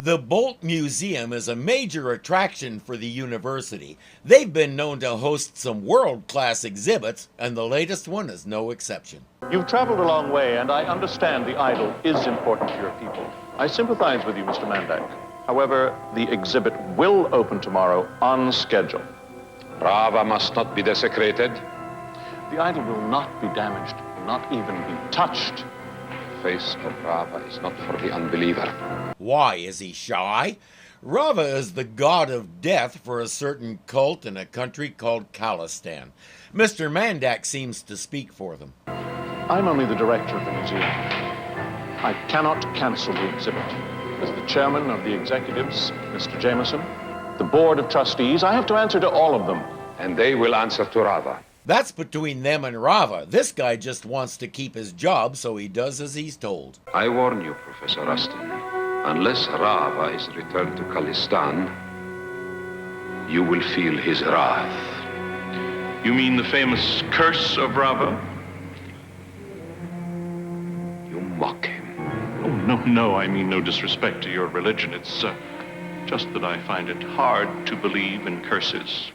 The Bolt Museum is a major attraction for the university. They've been known to host some world-class exhibits, and the latest one is no exception. You've traveled a long way, and I understand the idol is important to your people. I sympathize with you, Mr. Mandak. However, the exhibit will open tomorrow on schedule. Rava must not be desecrated. The idol will not be damaged, not even be touched. The face of Rava is not for the unbeliever. Why, is he shy? Rava is the god of death for a certain cult in a country called Kalistan. Mr. Mandak seems to speak for them. I'm only the director of the museum. I cannot cancel the exhibit. As the chairman of the executives, Mr. Jameson, the board of trustees, I have to answer to all of them. And they will answer to Rava. That's between them and Rava. This guy just wants to keep his job, so he does as he's told. I warn you, Professor Rustin. Unless Rava is returned to Kalistan, you will feel his wrath. You mean the famous curse of Rava? You mock him. Oh, no, I mean no disrespect to your religion. It's just that I find it hard to believe in curses.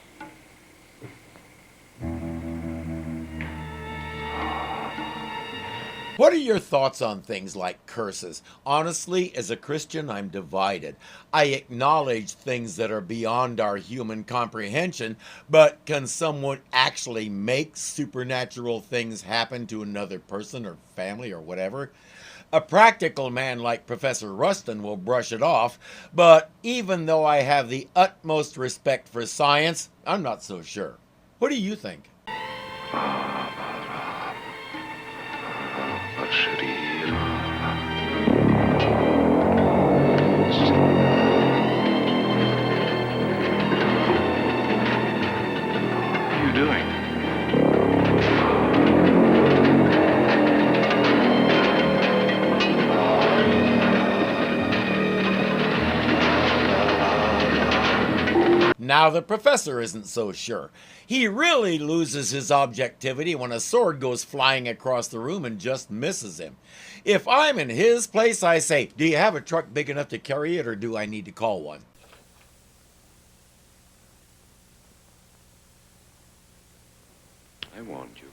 What are your thoughts on things like curses? Honestly, as a Christian, I'm divided. I acknowledge things that are beyond our human comprehension, but can someone actually make supernatural things happen to another person or family or whatever? A practical man like Professor Rustin will brush it off, but even though I have the utmost respect for science, I'm not so sure. What do you think? What are you doing? Now the professor isn't so sure. He really loses his objectivity when a sword goes flying across the room and just misses him. If I'm in his place, I say, do you have a truck big enough to carry it, or do I need to call one? I warned you.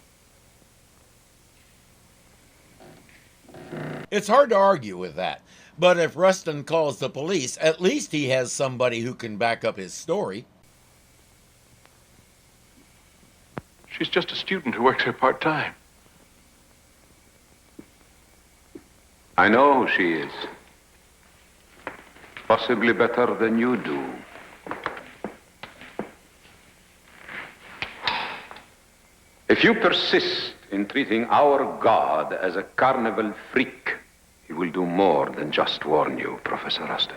It's hard to argue with that. But if Rustin calls the police, at least he has somebody who can back up his story. She's just a student who works here part-time. I know who she is. Possibly better than you do. If you persist in treating our God as a carnival freak, he will do more than just warn you, Professor Rustin.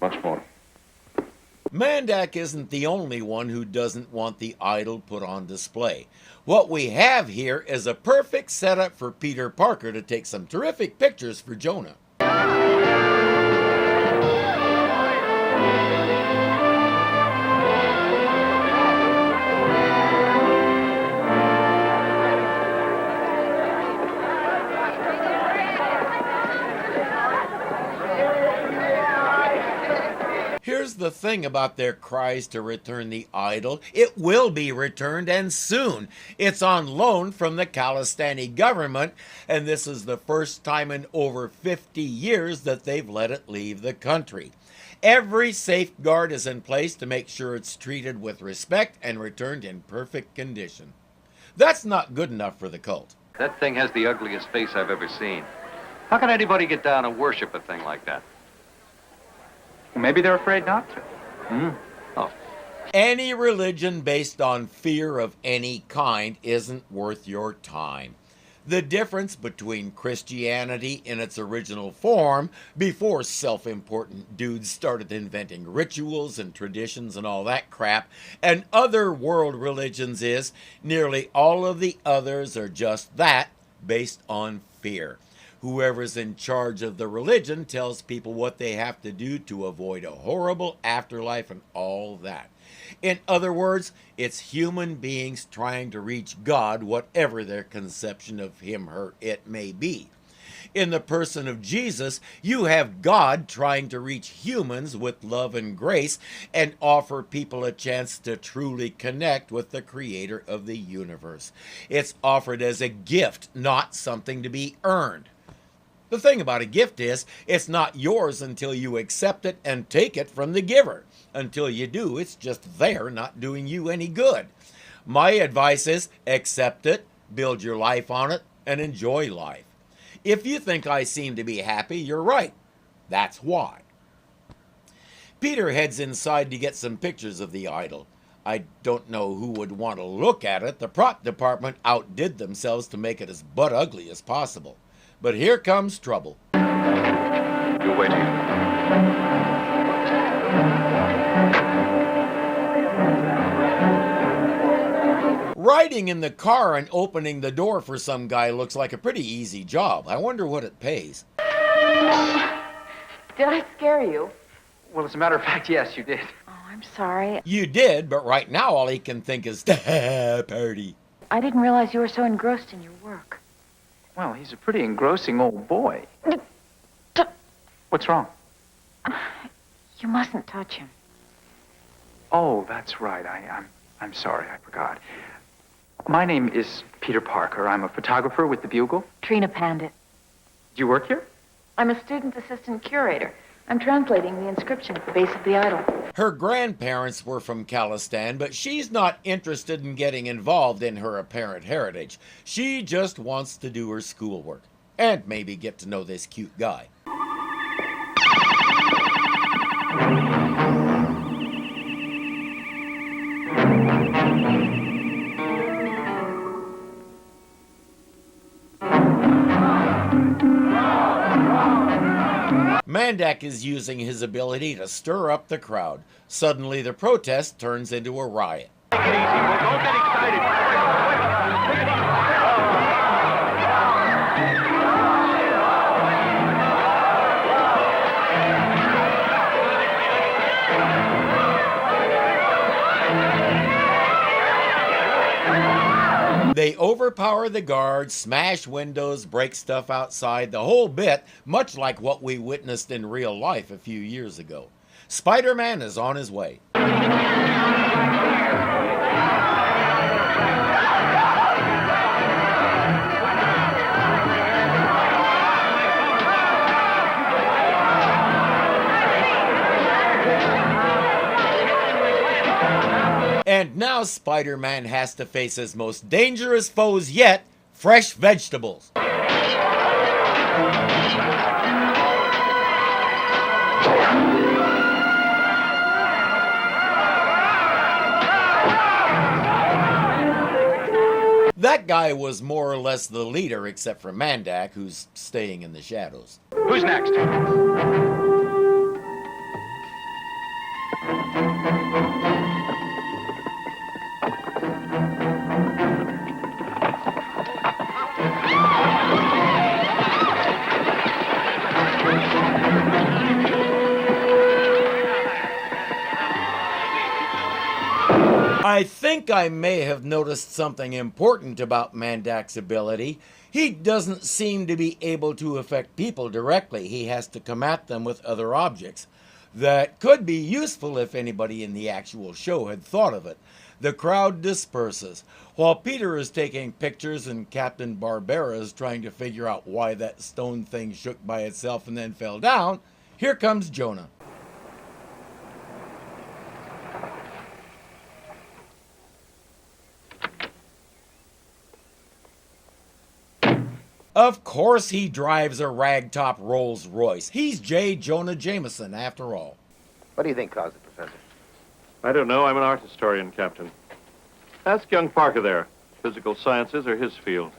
Much more. Mandak isn't the only one who doesn't want the idol put on display. What we have here is a perfect setup for Peter Parker to take some terrific pictures for Jonah. Here's the thing about their cries to return the idol. It will be returned, and soon. It's on loan from the Kalistani government, and this is the first time in over 50 years that they've let it leave the country. Every safeguard is in place to make sure it's treated with respect and returned in perfect condition. That's not good enough for the cult. That thing has the ugliest face I've ever seen. How can anybody get down and worship a thing like that? Maybe they're afraid not to. Oh. Any religion based on fear of any kind isn't worth your time. The difference between Christianity in its original form, before self-important dudes started inventing rituals and traditions and all that crap, and other world religions is nearly all of the others are just that, based on fear. Whoever's in charge of the religion tells people what they have to do to avoid a horrible afterlife and all that. In other words, it's human beings trying to reach God, whatever their conception of him or it may be. In the person of Jesus, you have God trying to reach humans with love and grace and offer people a chance to truly connect with the creator of the universe. It's offered as a gift, not something to be earned. The thing about a gift is, it's not yours until you accept it and take it from the giver. Until you do, it's just there, not doing you any good. My advice is, accept it, build your life on it, and enjoy life. If you think I seem to be happy, you're right. That's why. Peter heads inside to get some pictures of the idol. I don't know who would want to look at it. The prop department outdid themselves to make it as butt ugly as possible. But here comes trouble. You wait here. Riding in the car and opening the door for some guy looks like a pretty easy job. I wonder what it pays. Did I scare you? Well, as a matter of fact, yes, you did. Oh, I'm sorry. You did, but right now all he can think is party. I didn't realize you were so engrossed in your work. Well, he's a pretty engrossing old boy. What's wrong? You mustn't touch him. Oh, that's right. I'm sorry, I forgot. My name is Peter Parker. I'm a photographer with the Bugle. Trina Pandit. Do you work here? I'm a student assistant curator. I'm translating the inscription at the base of the idol. Her grandparents were from Kalistan, but she's not interested in getting involved in her apparent heritage. She just wants to do her schoolwork and maybe get to know this cute guy. Mandak is using his ability to stir up the crowd. Suddenly, the protest turns into a riot. Take it easy. Well, don't get excited. Take it easy. They overpower the guards, smash windows, break stuff outside, the whole bit, much like what we witnessed in real life a few years ago. Spider-Man is on his way. And now Spider-Man has to face his most dangerous foes yet, fresh vegetables. That guy was more or less the leader, except for Mandak, who's staying in the shadows. Who's next? I think I may have noticed something important about Mandak's ability. He doesn't seem to be able to affect people directly. He has to come at them with other objects. That could be useful if anybody in the actual show had thought of it. The crowd disperses. While Peter is taking pictures and Captain Barbera is trying to figure out why that stone thing shook by itself and then fell down, here comes Jonah. Of course he drives a ragtop Rolls Royce. He's J. Jonah Jameson, after all. What do you think caused it, Professor? I don't know. I'm an art historian, Captain. Ask young Parker there. Physical sciences are his field.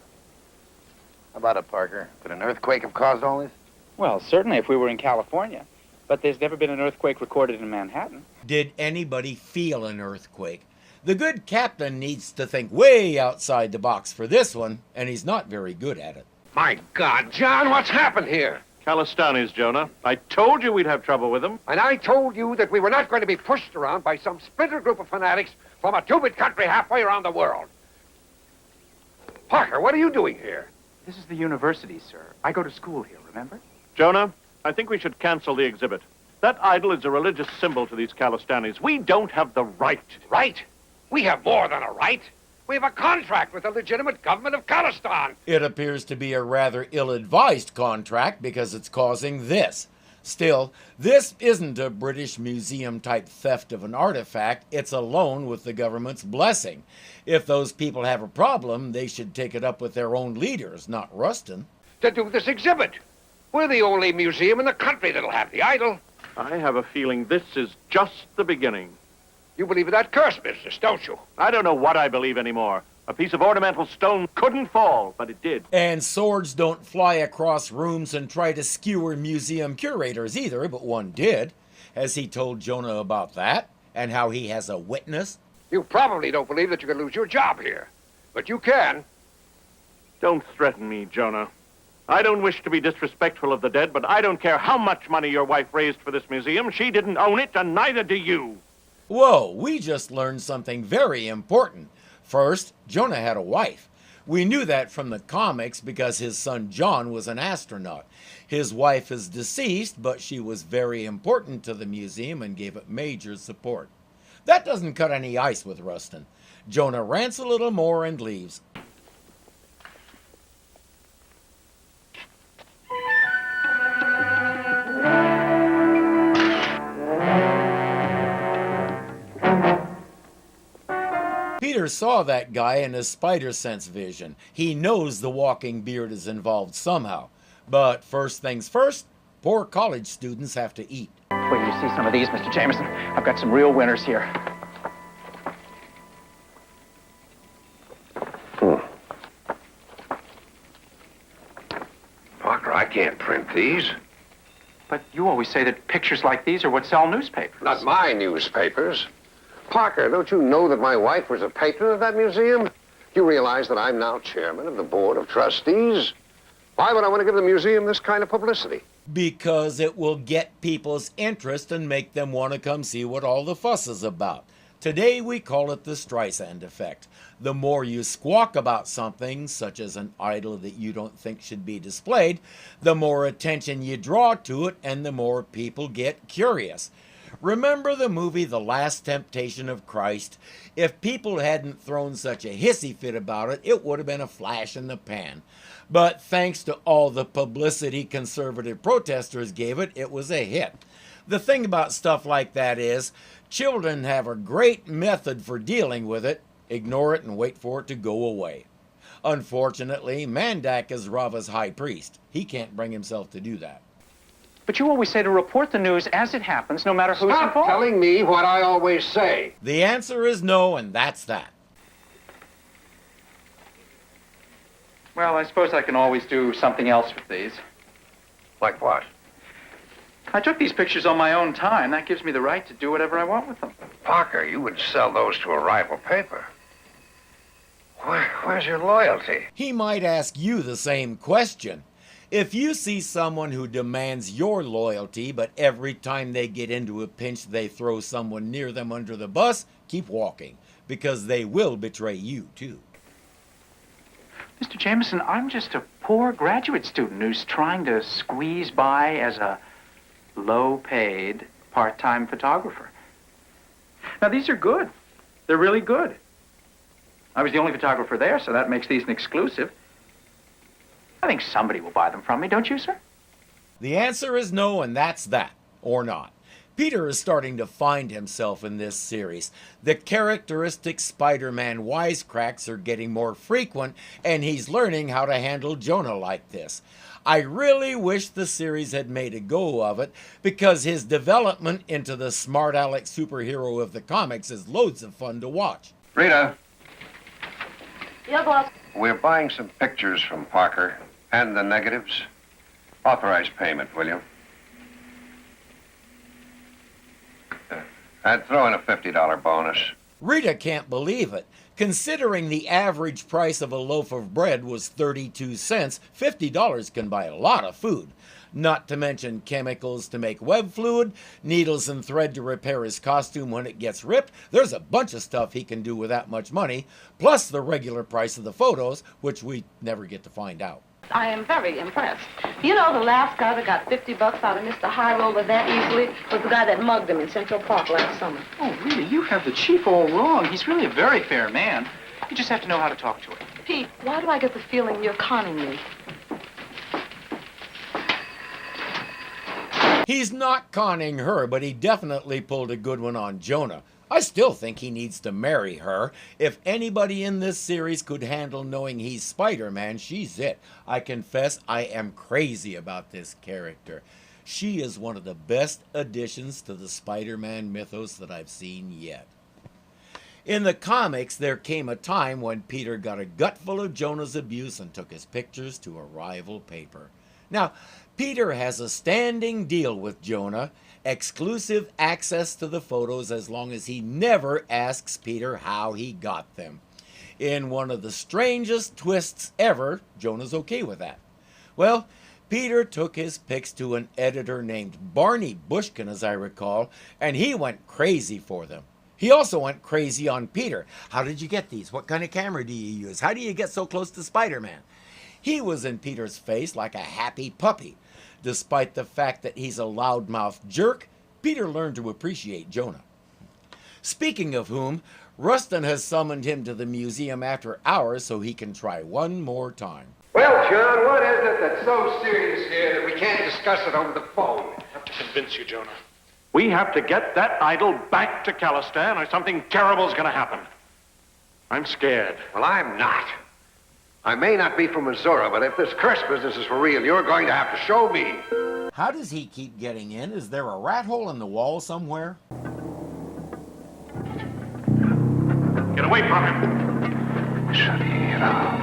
How about it, Parker? Could an earthquake have caused all this? Well, certainly if we were in California. But there's never been an earthquake recorded in Manhattan. Did anybody feel an earthquake? The good captain needs to think way outside the box for this one, and he's not very good at it. My God, John, what's happened here? Kalistanis, Jonah. I told you we'd have trouble with them. And I told you that we were not going to be pushed around by some splinter group of fanatics from a two-bit country halfway around the world. Parker, what are you doing here? This is the university, sir. I go to school here, remember? Jonah, I think we should cancel the exhibit. That idol is a religious symbol to these Kalistanis. We don't have the right. Right? We have more than a right. We have a contract with the legitimate government of Kalistan. It appears to be a rather ill-advised contract because it's causing this. Still, this isn't a British Museum-type theft of an artifact. It's a loan with the government's blessing. If those people have a problem, they should take it up with their own leaders, not Rustin. To do this exhibit. We're the only museum in the country that'll have the idol. I have a feeling this is just the beginning. You believe in that curse business, don't you? I don't know what I believe anymore. A piece of ornamental stone couldn't fall, but it did. And swords don't fly across rooms and try to skewer museum curators either, but one did. Has he told Jonah about that? And how he has a witness? You probably don't believe that you can lose your job here. But you can. Don't threaten me, Jonah. I don't wish to be disrespectful of the dead, but I don't care how much money your wife raised for this museum. She didn't own it, and neither do you. Whoa, we just learned something very important. First, Jonah had a wife. We knew that from the comics because his son John was an astronaut. His wife is deceased, but she was very important to the museum and gave it major support. That doesn't cut any ice with Rustin. Jonah rants a little more and leaves. Peter saw that guy in his spider sense vision. He knows the walking beard is involved somehow. But first things first, poor college students have to eat. Wait till you see some of these, Mr. Jameson. I've got some real winners here. Parker, I can't print these. But you always say that pictures like these are what sell newspapers. Not my newspapers. Parker, don't you know that my wife was a patron of that museum? You realize that I'm now chairman of the board of trustees? Why would I want to give the museum this kind of publicity? Because it will get people's interest and make them want to come see what all the fuss is about. Today we call it the Streisand effect. The more you squawk about something, such as an idol that you don't think should be displayed, the more attention you draw to it and the more people get curious. Remember the movie The Last Temptation of Christ? If people hadn't thrown such a hissy fit about it, it would have been a flash in the pan. But thanks to all the publicity conservative protesters gave it, it was a hit. The thing about stuff like that is, children have a great method for dealing with it. Ignore it and wait for it to go away. Unfortunately, Mandak is Rava's high priest. He can't bring himself to do that. But you always say to report the news as it happens, no matter who's Stop involved. telling me what I always say. The answer is no, and that's that. Well, I suppose I can always do something else with these. Like what? I took these pictures on my own time. That gives me the right to do whatever I want with them. Parker, you would sell those to a rival paper. Where's your loyalty? He might ask you the same question. If you see someone who demands your loyalty, but every time they get into a pinch they throw someone near them under the bus, keep walking, because they will betray you too. Mr. Jameson, I'm just a poor graduate student who's trying to squeeze by as a low-paid part-time photographer. Now, these are good. They're really good. I was the only photographer there, so that makes these an exclusive. I think somebody will buy them from me, don't you, sir? The answer is no, and that's that, or not. Peter is starting to find himself in this series. The characteristic Spider-Man wisecracks are getting more frequent, and he's learning how to handle Jonah like this. I really wish the series had made a go of it, because his development into the smart aleck superhero of the comics is loads of fun to watch. Rita, Yeah, boss. we're buying some pictures from Parker and the negatives. Authorized payment, will you? I'd throw in a $50 bonus. Rita can't believe it. Considering the average price of a loaf of bread was 32 cents, $50 can buy a lot of food. Not to mention chemicals to make web fluid, needles and thread to repair his costume when it gets ripped. There's a bunch of stuff he can do with that much money, plus the regular price of the photos, which we never get to find out. I am very impressed. You know, the last guy that got $50 out of Mr. High Roller that easily was the guy that mugged him in Central Park last summer. Oh, really? You have the chief all wrong. He's really a very fair man. You just have to know how to talk to him. Pete, why do I get the feeling you're conning me? He's not conning her, but he definitely pulled a good one on Jonah. I still think he needs to marry her. If anybody in this series could handle knowing he's Spider-Man, she's it. I confess I am crazy about this character. She is one of the best additions to the Spider-Man mythos that I've seen yet. In the comics, there came a time when Peter got a gutful of Jonah's abuse and took his pictures to a rival paper. Now, Peter has a standing deal with Jonah, exclusive access to the photos as long as he never asks Peter how he got them. In one of the strangest twists ever, Jonah's okay with that. Well, Peter took his pics to an editor named Barney Bushkin, as I recall, and he went crazy for them. He also went crazy on Peter. How did you get these? What kind of camera do you use? How do you get so close to Spider-Man? He was in Peter's face like a happy puppy. Despite the fact that he's a loudmouth jerk, Peter learned to appreciate Jonah. Speaking of whom, Rustin has summoned him to the museum after hours so he can try one more time. Well, John, what is it that's so serious here that we can't discuss it over the phone? I have to convince you, Jonah. We have to get that idol back to Kalistan or something terrible is going to happen. I'm scared. Well, I'm not. I may not be from Missouri, but if this curse business is for real, you're going to have to show me. How does he keep getting in? Is there a rat hole in the wall somewhere? Get away from him. Shut it up.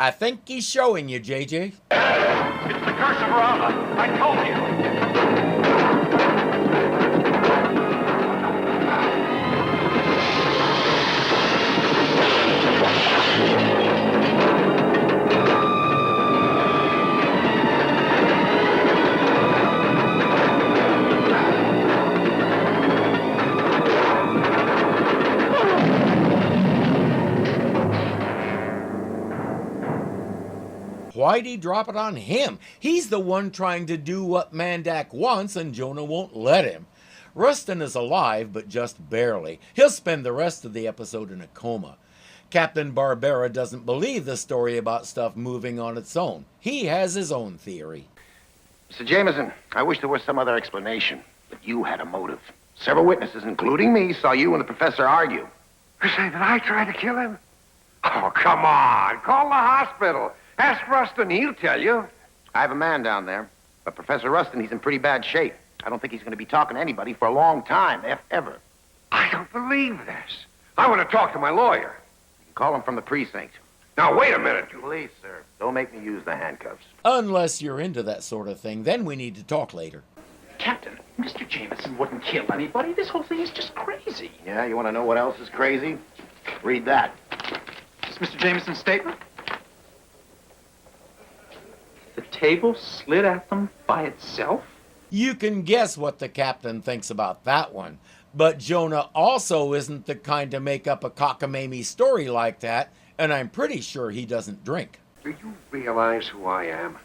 I think he's showing you, JJ. It's the curse of Rava. I told you. Why'd he drop it on him? He's the one trying to do what Mandak wants and Jonah won't let him. Rustin is alive, but just barely. He'll spend the rest of the episode in a coma. Captain Barbera doesn't believe the story about stuff moving on its own. He has his own theory. Mr. Jameson, I wish there was some other explanation, but you had a motive. Several witnesses, including me, saw you and the professor argue. You say that I tried to kill him? Oh, come on. Call the hospital. Ask Rustin. He'll tell you. I have a man down there, but Professor Rustin, he's in pretty bad shape. I don't think he's going to be talking to anybody for a long time, if ever. I don't believe this. I want to talk to my lawyer. You can call him from the precinct. Now, wait a minute. Please, sir. Don't make me use the handcuffs. Unless you're into that sort of thing, then we need to talk later. Captain, Mr. Jameson wouldn't kill anybody. This whole thing is just crazy. Yeah, you want to know what else is crazy? Read that. Is Mr. Jameson's statement? The table slid at them by itself? You can guess what the captain thinks about that one. But Jonah also isn't the kind to make up a cockamamie story like that, and I'm pretty sure he doesn't drink. Do you realize who I am?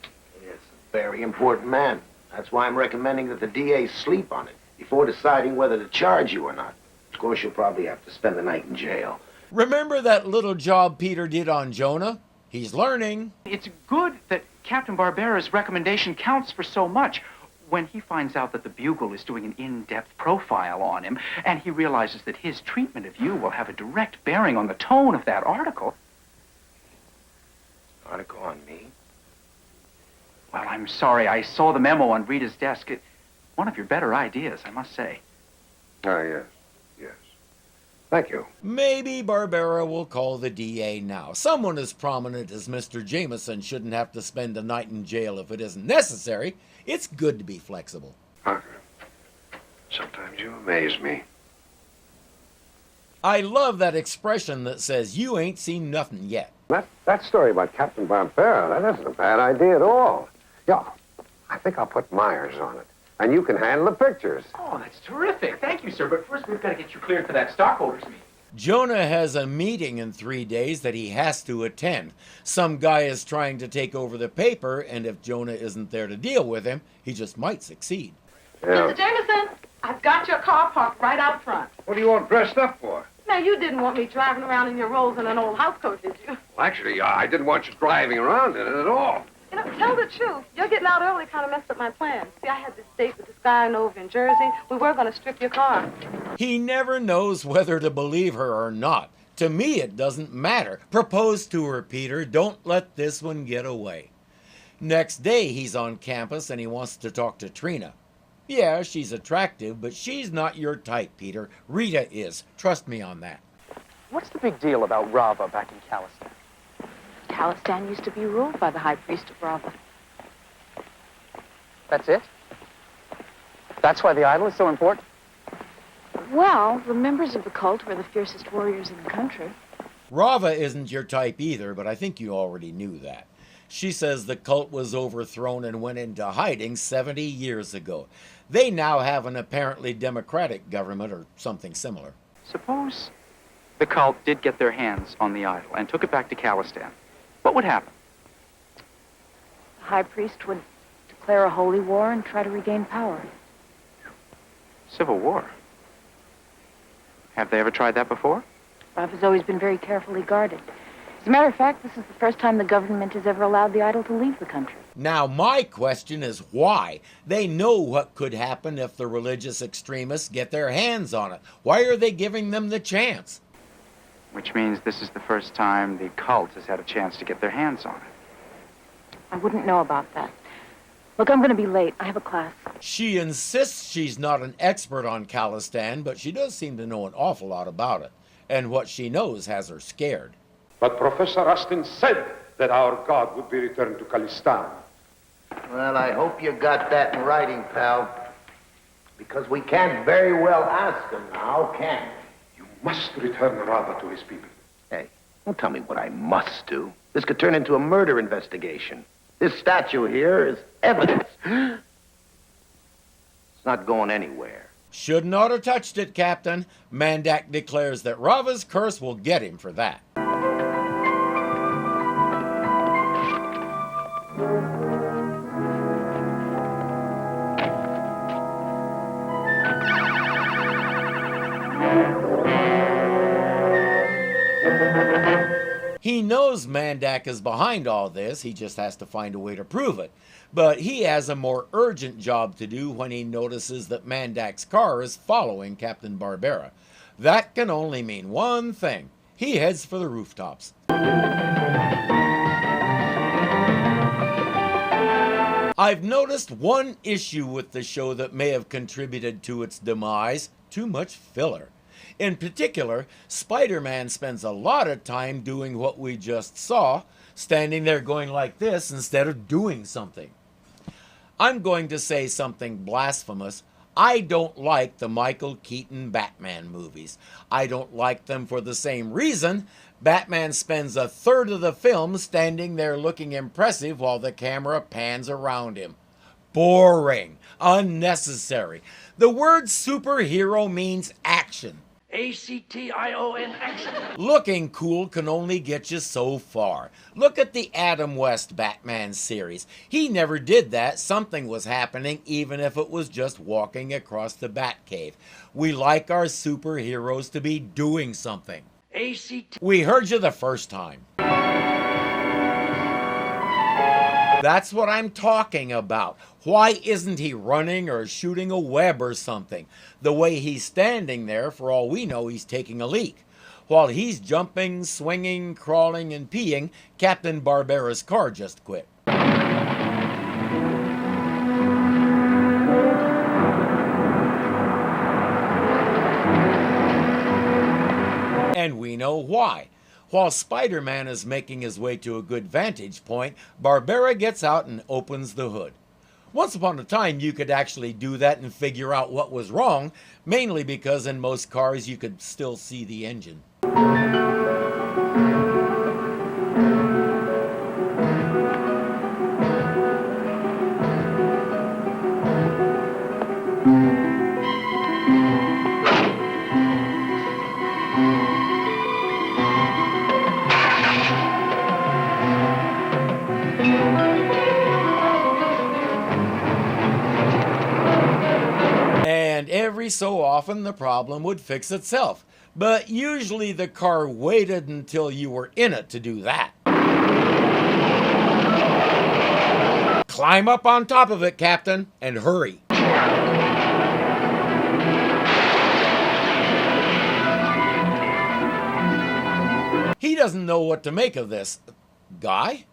Yes, a very important man. That's why I'm recommending that the DA sleep on it before deciding whether to charge you or not. Of course, you'll probably have to spend the night in jail. Remember that little job Peter did on Jonah? He's learning. It's good that Captain Barbera's recommendation counts for so much. When he finds out that the Bugle is doing an in-depth profile on him, and he realizes that his treatment of you will have a direct bearing on the tone of that article. Article on me? Well, I'm sorry. I saw the memo on Rita's desk. One of your better ideas, I must say. Oh, yes. Yes. Thank you. Maybe Barbera will call the DA now. Someone as prominent as Mr. Jameson shouldn't have to spend a night in jail if it isn't necessary. It's good to be flexible. Parker, sometimes you amaze me. I love that expression that says, you ain't seen nothing yet. That story about Captain Barbera, that isn't a bad idea at all. Yeah, I think I'll put Myers on it. And you can handle the pictures. Oh, that's terrific. Thank you, sir. But first, we've got to get you cleared for that stockholders meeting. Jonah has a meeting in 3 days that he has to attend. Some guy is trying to take over the paper, and if Jonah isn't there to deal with him, he just might succeed. Yeah. Mr. Jameson, I've got your car parked right out front. What do you want dressed up for? Now, you didn't want me driving around in your rolls in an old housecoat, did you? Well, actually, I didn't want you driving around in it at all. You know, tell the truth. Your getting out early kind of messed up my plans. See, I had this date with this guy I know over in Jersey. We were going to strip your car. He never knows whether to believe her or not. To me, it doesn't matter. Propose to her, Peter. Don't let this one get away. Next day, he's on campus and he wants to talk to Trina. Yeah, she's attractive, but she's not your type, Peter. Rita is. Trust me on that. What's the big deal about Rava back in Kalistan? Kalistan used to be ruled by the high priest of Rava. That's it? That's why the idol is so important? Well, the members of the cult were the fiercest warriors in the country. Rava isn't your type either, but I think you already knew that. She says the cult was overthrown and went into hiding 70 years ago. They now have an apparently democratic government or something similar. Suppose the cult did get their hands on the idol and took it back to Kalistan. What would happen? The high priest would declare a holy war and try to regain power. Civil war. Have they ever tried that before? Rava's always been very carefully guarded. As a matter of fact, this is the first time the government has ever allowed the idol to leave the country. Now, my question is why? They know what could happen if the religious extremists get their hands on it. Why are they giving them the chance? Which means this is the first time the cult has had a chance to get their hands on it. I wouldn't know about that. Look, I'm going to be late. I have a class. She insists she's not an expert on Kalistan, but she does seem to know an awful lot about it. And what she knows has her scared. But Professor Rustin said that our God would be returned to Kalistan. Well, I hope you got that in writing, pal. Because we can't very well ask him now, can we? You must return Rava to his people. Hey, don't tell me what I must do. This could turn into a murder investigation. This statue here is evidence. It's not going anywhere. Should not have touched it, Captain. Mandak declares that Rava's curse will get him for that. He knows Mandak is behind all this, he just has to find a way to prove it. But he has a more urgent job to do when he notices that Mandak's car is following Captain Barbera. That can only mean one thing. He heads for the rooftops. I've noticed one issue with the show that may have contributed to its demise: too much filler. In particular, Spider-Man spends a lot of time doing what we just saw, standing there going like this instead of doing something. I'm going to say something blasphemous. I don't like the Michael Keaton Batman movies. I don't like them for the same reason. Batman spends a third of the film standing there looking impressive while the camera pans around him. Boring. Unnecessary. The word superhero means action. A-C-T-I-O-N action. Looking cool can only get you so far. Look at the Adam West Batman series. He never did that. Something was happening, even if it was just walking across the Batcave. We like our superheroes to be doing something. A-C-T... We heard you the first time. That's what I'm talking about. Why isn't he running or shooting a web or something? The way he's standing there, for all we know, he's taking a leak. While he's jumping, swinging, crawling, and peeing, Captain Barbera's car just quit. And we know why. While Spider-Man is making his way to a good vantage point, Barbera gets out and opens the hood. Once upon a time, you could actually do that and figure out what was wrong, mainly because in most cars you could still see the engine. And every so often the problem would fix itself. But usually the car waited until you were in it to do that. Climb up on top of it, Captain, and hurry. He doesn't know what to make of this. Guy?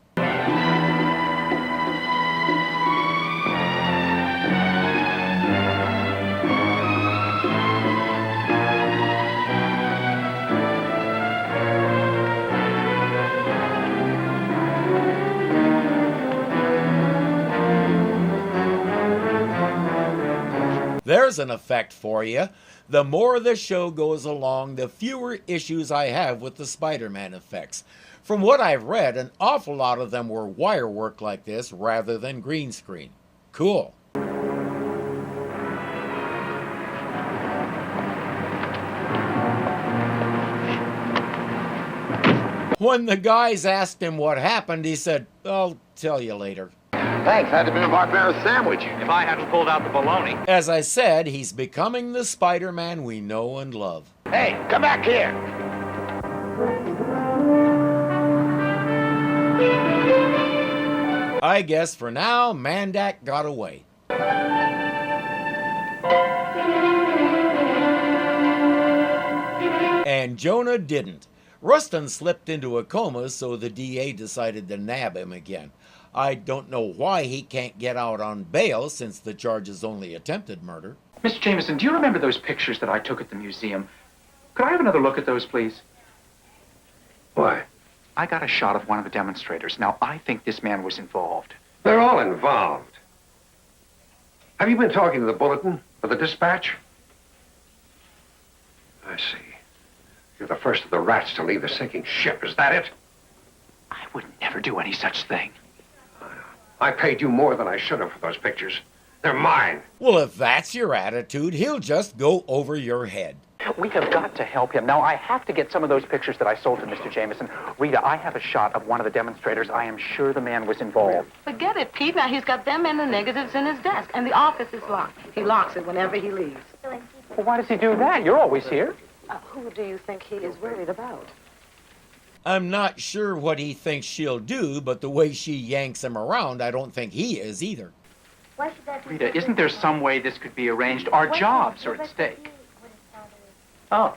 There's an effect for you. The more the show goes along, the fewer issues I have with the Spider-Man effects. From what I've read, an awful lot of them were wire work like this rather than green screen. Cool. When the guys asked him what happened, he said, "I'll tell you later." Thanks, had to be a Barbera sandwich. If I hadn't pulled out the baloney. As I said, he's becoming the Spider-Man we know and love. Hey, come back here. I guess for now, Mandak got away. And Jonah didn't. Rustin slipped into a coma, so the DA decided to nab him again. I don't know why he can't get out on bail since the charge is only attempted murder. Mr. Jameson, do you remember those pictures that I took at the museum? Could I have another look at those, please? Why? I got a shot of one of the demonstrators. Now, I think this man was involved. They're all involved. Have you been talking to the Bulletin or the Dispatch? I see. You're the first of the rats to leave the sinking ship, is that it? I would never do any such thing. I paid you more than I should have for those pictures. They're mine. Well, if that's your attitude, he'll just go over your head. We have got to help him. Now, I have to get some of those pictures that I sold to Mr. Jameson. Rita, I have a shot of one of the demonstrators. I am sure the man was involved. Forget it, Pete. Now, he's got them and the negatives in his desk, and the office is locked. He locks it whenever he leaves. Well, why does he do that? You're always here. Who do you think he is worried about? I'm not sure what he thinks she'll do, but the way she yanks him around, I don't think he is either. Rita, isn't there some way this could be arranged? Our jobs are at stake. Oh.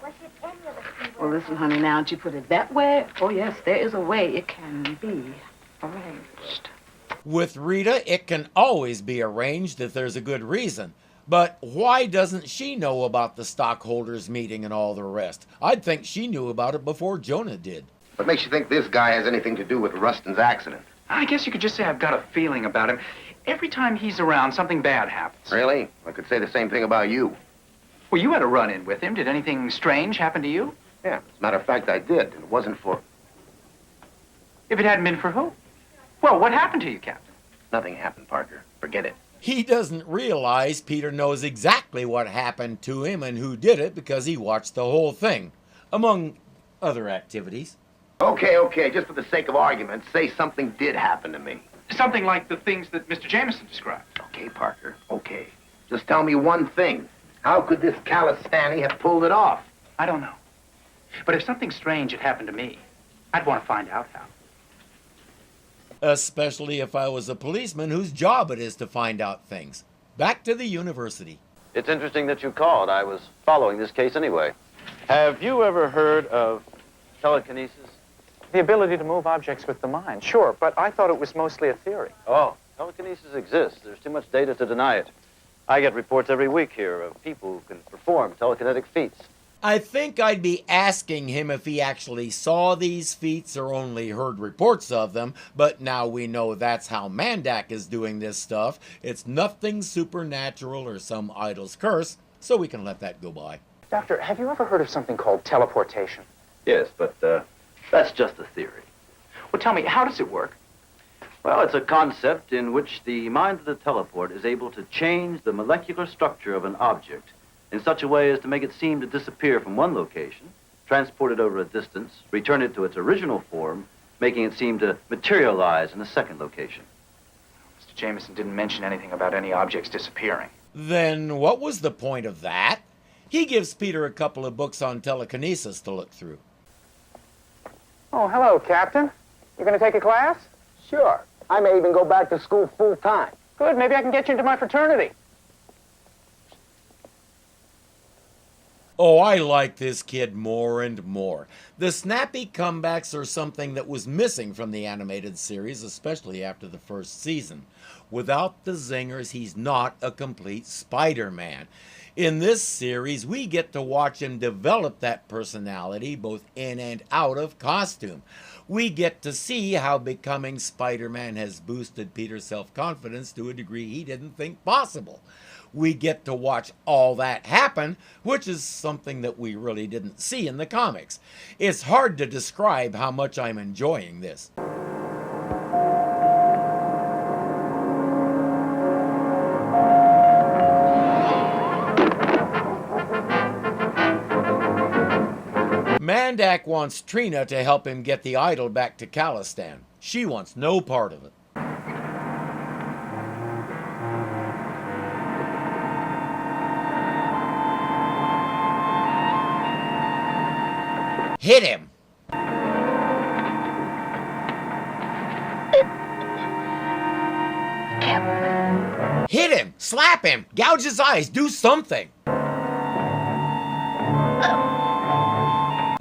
Well, listen, honey, now that you put it that way, oh, yes, there is a way it can be arranged. With Rita, it can always be arranged if there's a good reason. But why doesn't she know about the stockholders meeting and all the rest? I'd think she knew about it before Jonah did. What makes you think this guy has anything to do with Rustin's accident? I guess you could just say I've got a feeling about him. Every time he's around, something bad happens. Really? I could say the same thing about you. Well, you had a run-in with him. Did anything strange happen to you? Yeah, as a matter of fact, I did. It wasn't for... If it hadn't been for who? Well, what happened to you, Captain? Nothing happened, Parker. Forget it. He doesn't realize Peter knows exactly what happened to him and who did it because he watched the whole thing, among other activities. Okay, just for the sake of argument, say something did happen to me. Something like the things that Mr. Jameson described. Okay, Parker, okay. Just tell me one thing. How could this Kalistan have pulled it off? I don't know. But if something strange had happened to me, I'd want to find out how. Especially if I was a policeman whose job it is to find out things. Back to the university. It's interesting that you called. I was following this case anyway. Have you ever heard of telekinesis? The ability to move objects with the mind, sure, but I thought it was mostly a theory. Oh, telekinesis exists. There's too much data to deny it. I get reports every week here of people who can perform telekinetic feats. I think I'd be asking him if he actually saw these feats or only heard reports of them, but now we know that's how Mandak is doing this stuff. It's nothing supernatural or some idol's curse, so we can let that go by. Doctor, have you ever heard of something called teleportation? Yes, but that's just a theory. Well, tell me, how does it work? Well, it's a concept in which the mind of the teleport is able to change the molecular structure of an object in such a way as to make it seem to disappear from one location, transport it over a distance, return it to its original form, making it seem to materialize in a second location. Mr. Jameson didn't mention anything about any objects disappearing. Then what was the point of that? He gives Peter a couple of books on telekinesis to look through. Oh, hello, Captain. You going to take a class? Sure. I may even go back to school full time. Good, maybe I can get you into my fraternity. Oh, I like this kid more and more. The snappy comebacks are something that was missing from the animated series, especially after the first season. Without the zingers, he's not a complete Spider-Man. In this series, we get to watch him develop that personality both in and out of costume. We get to see how becoming Spider-Man has boosted Peter's self-confidence to a degree he didn't think possible. We get to watch all that happen, which is something that we really didn't see in the comics. It's hard to describe how much I'm enjoying this. Mandak wants Trina to help him get the idol back to Kalistan. She wants no part of it. Hit him! Hit him! Slap him! Gouge his eyes! Do something!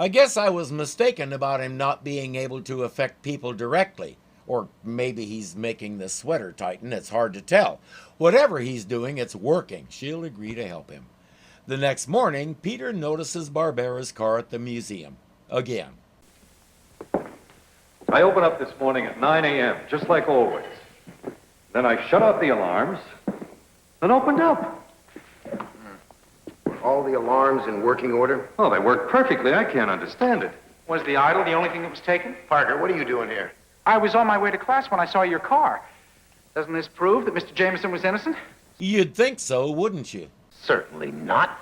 I guess I was mistaken about him not being able to affect people directly. Or maybe he's making the sweater tighten, it's hard to tell. Whatever he's doing, it's working. She'll agree to help him. The next morning, Peter notices Barbara's car at the museum. Again. I opened up this morning at 9 a.m., just like always. Then I shut off the alarms, then opened up. Were all the alarms in working order? Oh, they worked perfectly. I can't understand it. Was the idol the only thing that was taken? Parker, what are you doing here? I was on my way to class when I saw your car. Doesn't this prove that Mr. Jameson was innocent? You'd think so, wouldn't you? Certainly not.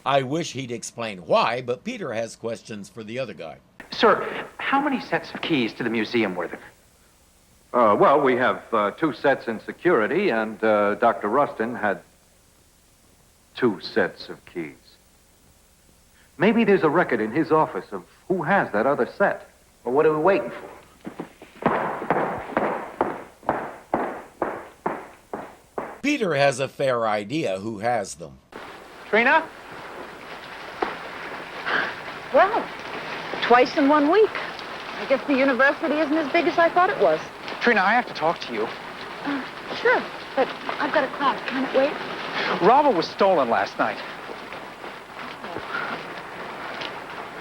I wish he'd explain why, but Peter has questions for the other guy. Sir, how many sets of keys to the museum were there? Well, we have 2 sets in security, and Dr. Rustin had 2 sets of keys. Maybe there's a record in his office of who has that other set. Well, what are we waiting for? Peter has a fair idea who has them. Trina? Well, twice in 1 week. I guess the university isn't as big as I thought it was. Trina, I have to talk to you. Sure, but I've got a class. Can it wait? Rava was stolen last night.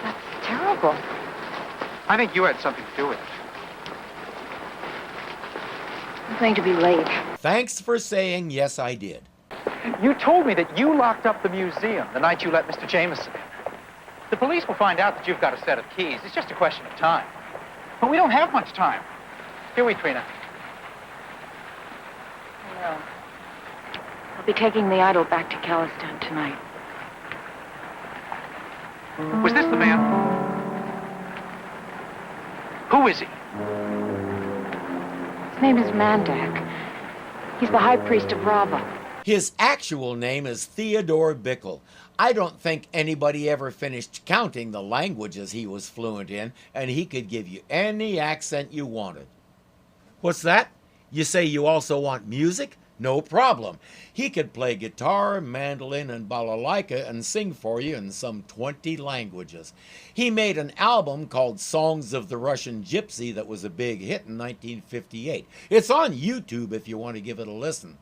That's terrible. I think you had something to do with it. I'm going to be late. Thanks for saying yes, I did. You told me that you locked up the museum the night you let Mr. Jameson in. The police will find out that you've got a set of keys. It's just a question of time. But we don't have much time. Here we, Trina. No. I'll be taking the idol back to Kalistan tonight. Was this the man? Who is he? His name is Mandak. He's the high priest of Rava. His actual name is Theodore Bickle. I don't think anybody ever finished counting the languages he was fluent in, and he could give you any accent you wanted. What's that? You say you also want music? No problem. He could play guitar, mandolin, and balalaika and sing for you in some 20 languages. He made an album called Songs of the Russian Gypsy that was a big hit in 1958. It's on YouTube if you want to give it a listen.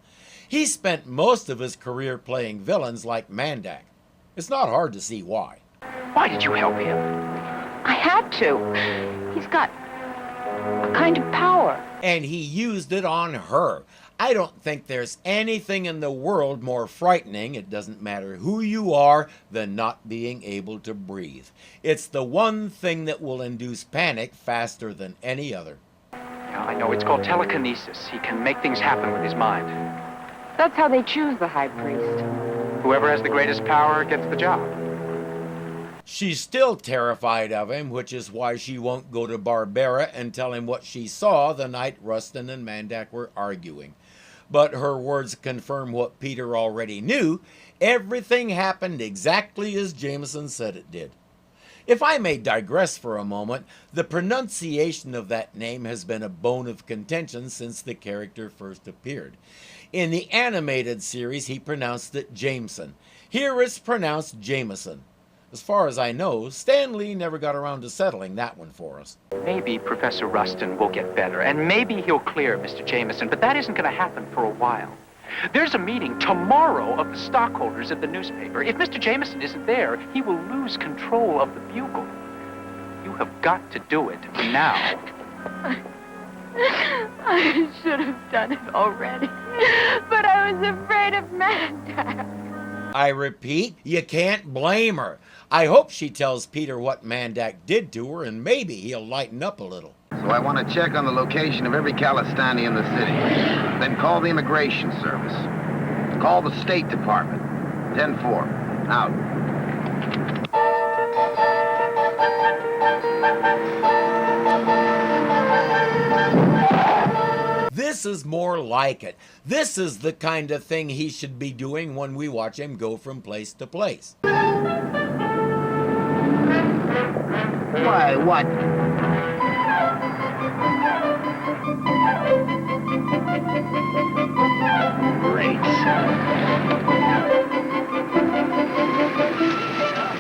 He spent most of his career playing villains like Mandak. It's not hard to see why. Why did you help him? I had to. He's got a kind of power. And he used it on her. I don't think there's anything in the world more frightening, it doesn't matter who you are, than not being able to breathe. It's the one thing that will induce panic faster than any other. Yeah, I know. It's called telekinesis. He can make things happen with his mind. That's how they choose the high priest. Whoever has the greatest power gets the job. She's still terrified of him, which is why she won't go to Barbera and tell him what she saw the night Rustin and Mandak were arguing. But her words confirm what Peter already knew. Everything happened exactly as Jameson said it did. If I may digress for a moment, the pronunciation of that name has been a bone of contention since the character first appeared. In the animated series, he pronounced it Jameson. Here it's pronounced Jameson. As far as I know, Stan Lee never got around to settling that one for us. Maybe Professor Rustin will get better, and maybe he'll clear Mr. Jameson, but that isn't going to happen for a while. There's a meeting tomorrow of the stockholders of the newspaper. If Mr. Jameson isn't there, he will lose control of the Bugle. You have got to do it now. I should have done it already, but I was afraid of Mandak. I repeat, you can't blame her. I hope she tells Peter what Mandak did to her, and maybe he'll lighten up a little. So I want to check on the location of every Kalistani in the city. Then call the Immigration Service. Call the State Department. 10-4. Out. This is more like it. This is the kind of thing he should be doing when we watch him go from place to place. Why, what? Great.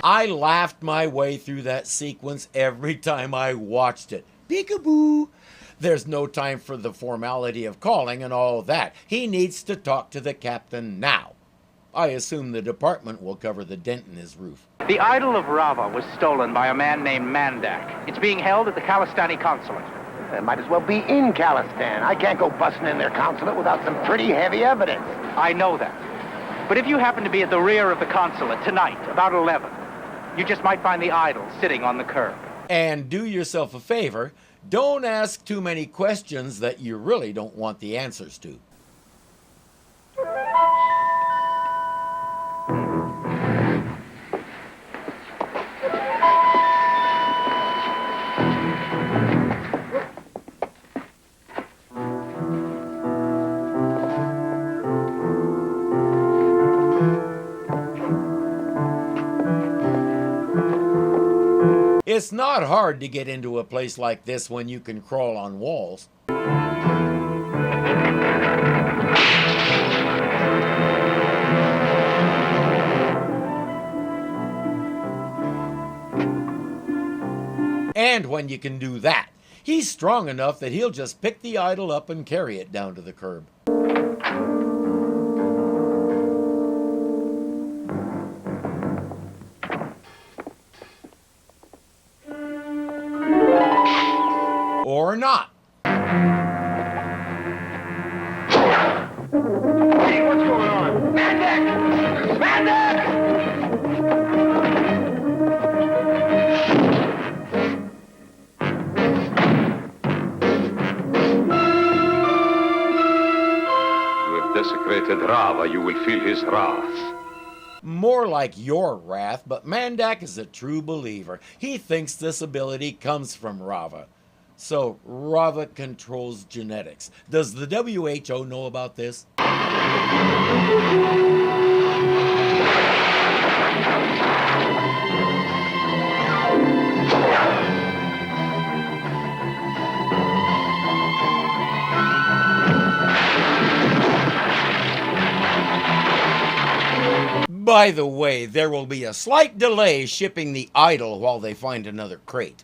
I laughed my way through that sequence every time I watched it. Peekaboo! There's no time for the formality of calling and all that. He needs to talk to the captain now. I assume the department will cover the dent in his roof. The idol of Rava was stolen by a man named Mandak. It's being held at the Kalistani consulate. It might as well be in Kalistan. I can't go busting in their consulate without some pretty heavy evidence. I know that. But if you happen to be at the rear of the consulate tonight, about 11, you just might find the idol sitting on the curb. And do yourself a favor, don't ask too many questions that you really don't want the answers to. It's not hard to get into a place like this when you can crawl on walls. And when you can do that, he's strong enough that he'll just pick the idol up and carry it down to the curb. Or not. Hey, what's going on? Mandak! Mandak! You have desecrated Rava. You will feel his wrath. More like your wrath, but Mandak is a true believer. He thinks this ability comes from Rava. So, Rava controls genetics. Does the WHO know about this? By the way, there will be a slight delay shipping the idol while they find another crate.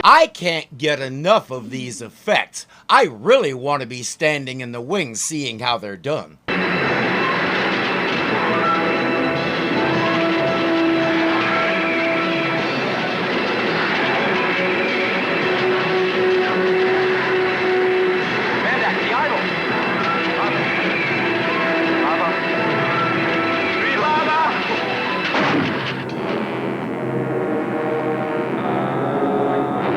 I can't get enough of these effects. I really want to be standing in the wings seeing how they're done. Mandak, the idol. Rava. Sri Rava.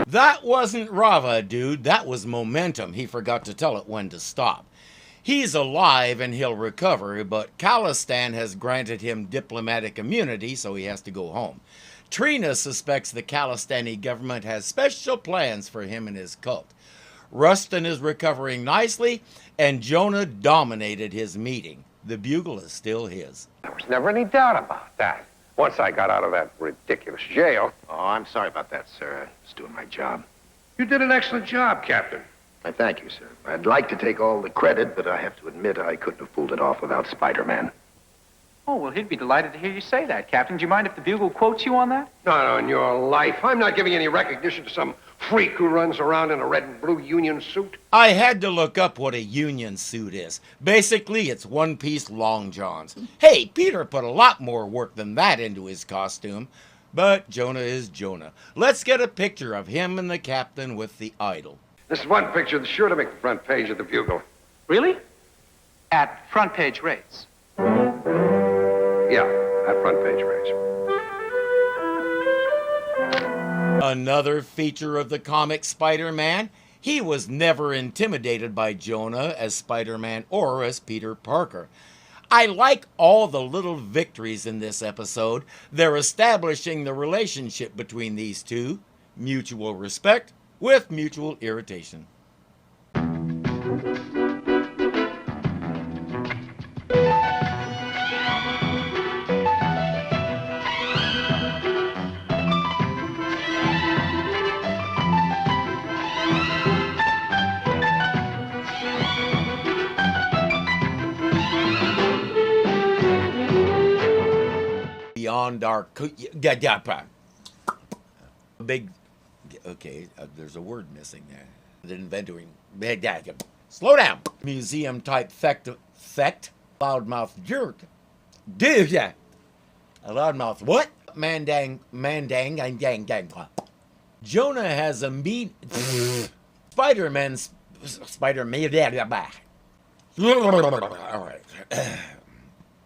That wasn't Rava, dude. That was momentum. He forgot to tell it when to stop. He's alive and he'll recover, but Kalistan has granted him diplomatic immunity, so he has to go home. Trina suspects the Kalistani government has special plans for him and his cult. Rustin is recovering nicely, and Jonah dominated his meeting. The bugle is still his. There was never any doubt about that. Once I got out of that ridiculous jail. Oh, I'm sorry about that, sir. I was doing my job. You did an excellent job, Captain. I thank you, sir. I'd like to take all the credit, but I have to admit I couldn't have pulled it off without Spider-Man. Oh, well, he'd be delighted to hear you say that, Captain. Do you mind if the Bugle quotes you on that? Not on your life. I'm not giving any recognition to some freak who runs around in a red and blue union suit. I had to look up what a union suit is. Basically, it's one-piece long johns. Hey, Peter put a lot more work than that into his costume. But Jonah is Jonah. Let's get a picture of him and the captain with the idol. This is one picture that's sure to make the front page of the Bugle. Really? At front page rates. Yeah, at front page rates. Another feature of the comic Spider-Man, he was never intimidated by Jonah as Spider-Man or as Peter Parker. I like all the little victories in this episode. They're establishing the relationship between these two, mutual respect with mutual irritation. Beyond our big, okay, there's a word missing there. The inventory. Slow down. Museum type effect. Loudmouth jerk. Dude, yeah. A loudmouth what? Mandang, gang. Jonah has a meat. Spider-Man. All right.